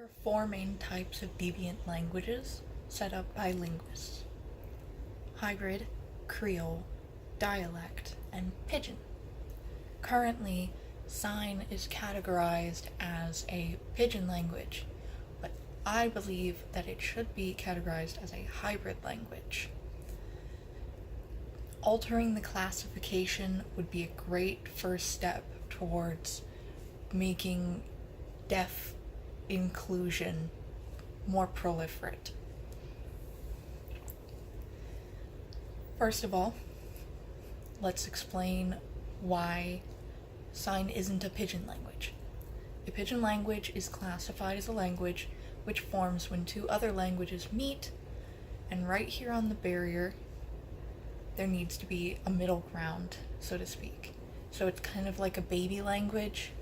There are four main types of deviant languages set up by linguists: hybrid, Creole, dialect, and pidgin. Currently, Sign is categorized as a pidgin language, but I believe that it should be categorized as a hybrid language. Altering the classification would be a great first step towards making deaf inclusion more proliferate. First of all, let's explain why Sign isn't a pidgin language. A pidgin language is classified as a language which forms when two other languages meet, and right here on the barrier, there needs to be a middle ground, so to speak. So it's kind of like a baby language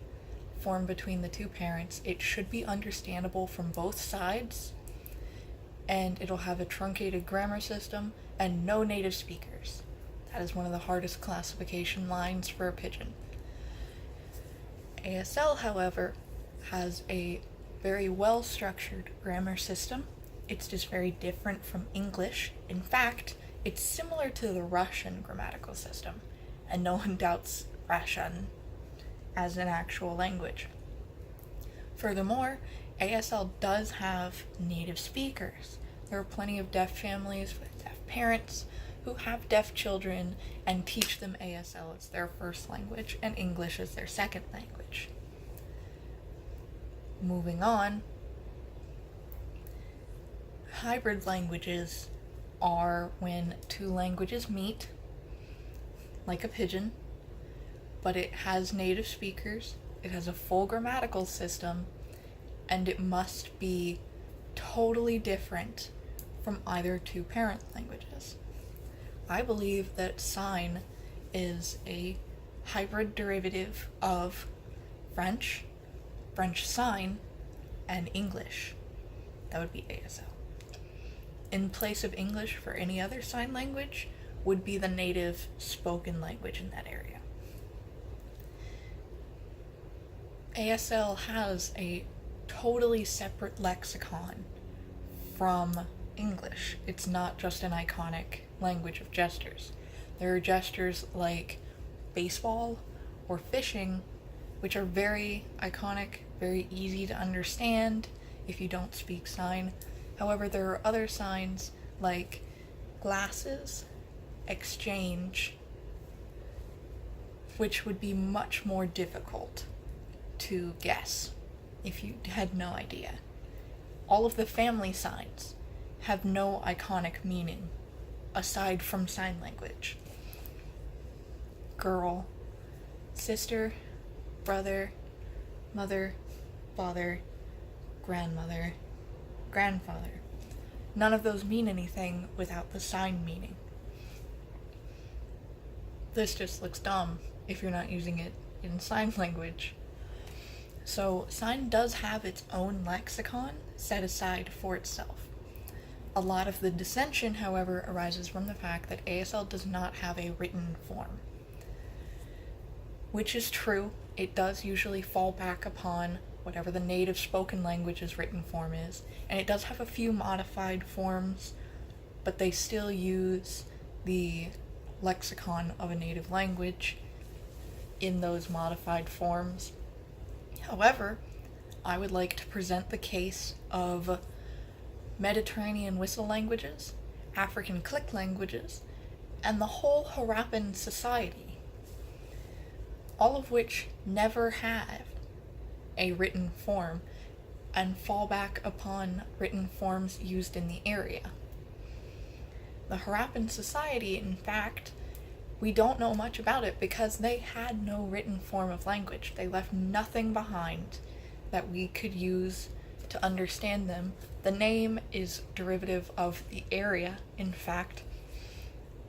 formed between the two parents. It should be understandable from both sides, and it'll have a truncated grammar system and no native speakers. That is one of the hardest classification lines for a pidgin. ASL, however, has a very well-structured grammar system. It's just very different from English. In fact, it's similar to the Russian grammatical system, and no one doubts Russian as an actual language. Furthermore, ASL does have native speakers. There are plenty of deaf families with deaf parents who have deaf children and teach them ASL as their first language and English as their second language. Moving on, hybrid languages are when two languages meet, like a pidgin, but it has native speakers, it has a full grammatical system, and it must be totally different from either two parent languages. I believe that Sign is a hybrid derivative of French, French Sign, and English. That would be ASL. In place of English for any other sign language would be the native spoken language in that area. ASL has a totally separate lexicon from English. It's not just an iconic language of gestures. There are gestures like baseball or fishing, which are very iconic, very easy to understand if you don't speak sign. However, there are other signs like glasses, exchange, which would be much more difficult to guess if you had no idea. All of the family signs have no iconic meaning aside from sign language. Girl, sister, brother, mother, father, grandmother, grandfather. None of those mean anything without the sign meaning. This just looks dumb if you're not using it in sign language. So sign does have its own lexicon set aside for itself. A lot of the dissension, however, arises from the fact that ASL does not have a written form. Which is true, it does usually fall back upon whatever the native spoken language's written form is, and it does have a few modified forms, but they still use the lexicon of a native language in those modified forms. However, I would like to present the case of Mediterranean whistle languages, African click languages, and the whole Harappan society, all of which never have a written form and fall back upon written forms used in the area. The Harappan society, in fact, we don't know much about it because they had no written form of language. They left nothing behind that we could use to understand them. The name is derivative of the area, in fact,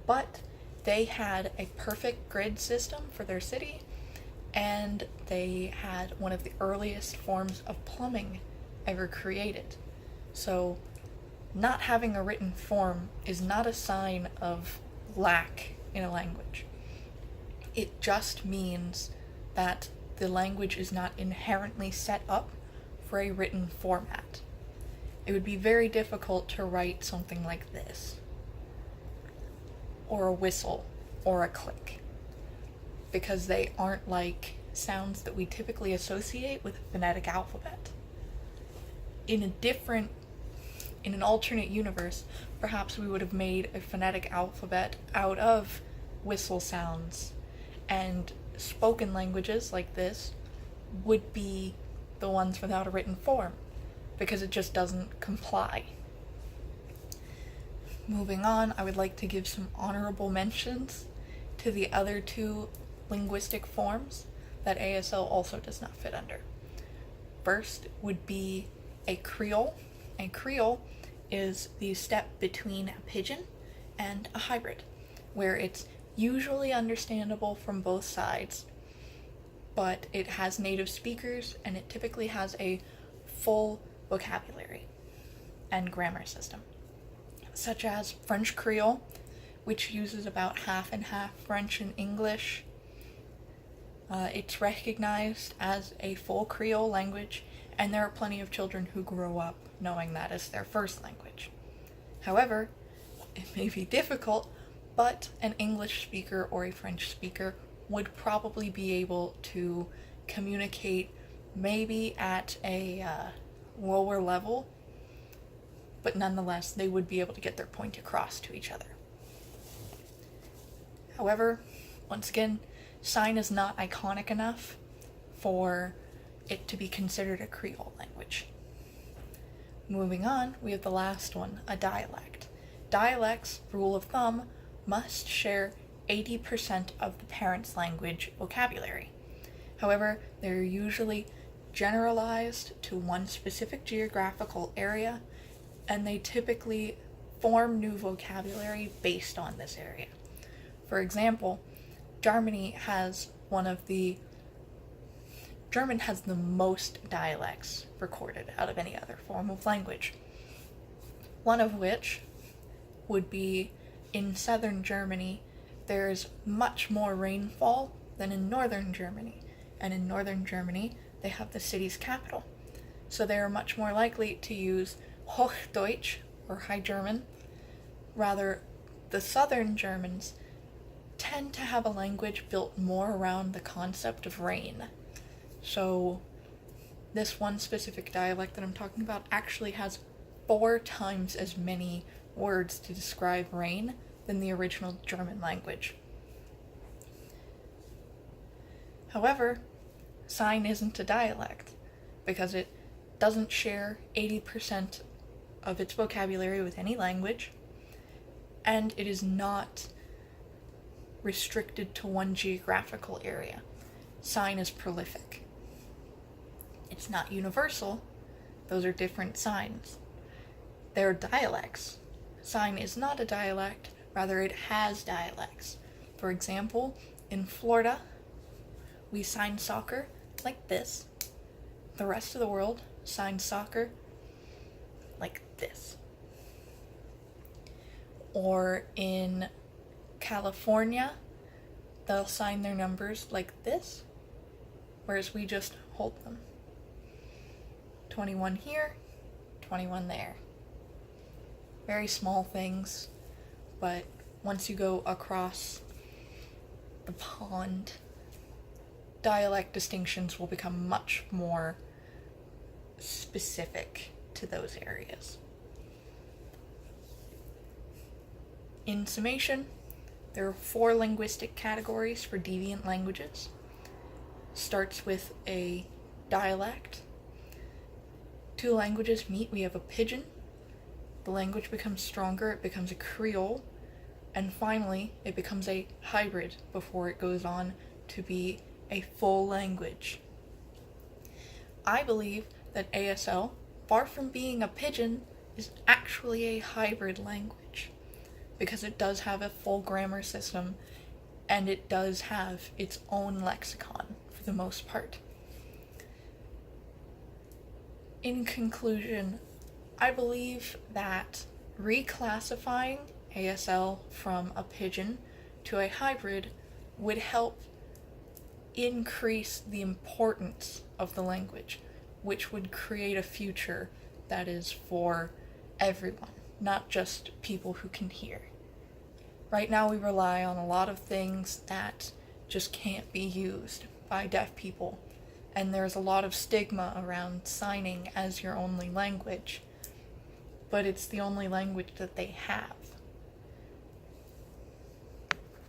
but they had a perfect grid system for their city, and they had one of the earliest forms of plumbing ever created. So not having a written form is not a sign of lack in a language. It just means that the language is not inherently set up for a written format. It would be very difficult to write something like this, or a whistle, or a click, because they aren't like sounds that we typically associate with a phonetic alphabet. In an alternate universe, perhaps we would have made a phonetic alphabet out of whistle sounds, and spoken languages like this would be the ones without a written form, because it just doesn't comply. Moving on, I would like to give some honorable mentions to the other two linguistic forms that ASL also does not fit under. First would be a creole. A creole is the step between a pidgin and a hybrid, where it's usually understandable from both sides, but it has native speakers and it typically has a full vocabulary and grammar system, such as French Creole, which uses about half and half French and English. It's recognized as a full Creole language, and there are plenty of children who grow up knowing that as their first language. However, it may be difficult, but an English speaker or a French speaker would probably be able to communicate maybe at a lower level, but nonetheless they would be able to get their point across to each other. However, once again, sign is not iconic enough for it to be considered a Creole language. Moving on, we have the last one, a dialect. Dialects, rule of thumb, must share 80% of the parent's language vocabulary. However, they're usually generalized to one specific geographical area, and they typically form new vocabulary based on this area. For example, German has the most dialects recorded out of any other form of language. One of which would be in southern Germany, there's much more rainfall than in northern Germany. And in northern Germany, they have the city's capital. So they are much more likely to use Hochdeutsch, or High German. Rather, the southern Germans tend to have a language built more around the concept of rain. So this one specific dialect that I'm talking about actually has 4 times as many words to describe rain than the original German language. However, sign isn't a dialect because it doesn't share 80% of its vocabulary with any language, and it is not restricted to one geographical area. Sign is prolific. It's not universal. Those are different signs. They're dialects. Sign is not a dialect, rather it has dialects. For example, in Florida, we sign soccer like this. The rest of the world signs soccer like this. Or in California, they'll sign their numbers like this, whereas we just hold them. 21 here, 21 there. Very small things, but once you go across the pond, dialect distinctions will become much more specific to those areas. In summation, there are 4 linguistic categories for deviant languages. Starts with a dialect. 2 languages meet, we have a pidgin. The language becomes stronger, it becomes a Creole. And finally, it becomes a hybrid before it goes on to be a full language. I believe that ASL, far from being a pidgin, is actually a hybrid language, because it does have a full grammar system, and it does have its own lexicon for the most part. In conclusion, I believe that reclassifying ASL from a pidgin to a hybrid would help increase the importance of the language, which would create a future that is for everyone, not just people who can hear. Right now we rely on a lot of things that just can't be used by deaf people, and there's a lot of stigma around signing as your only language, but it's the only language that they have.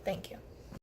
Thank you.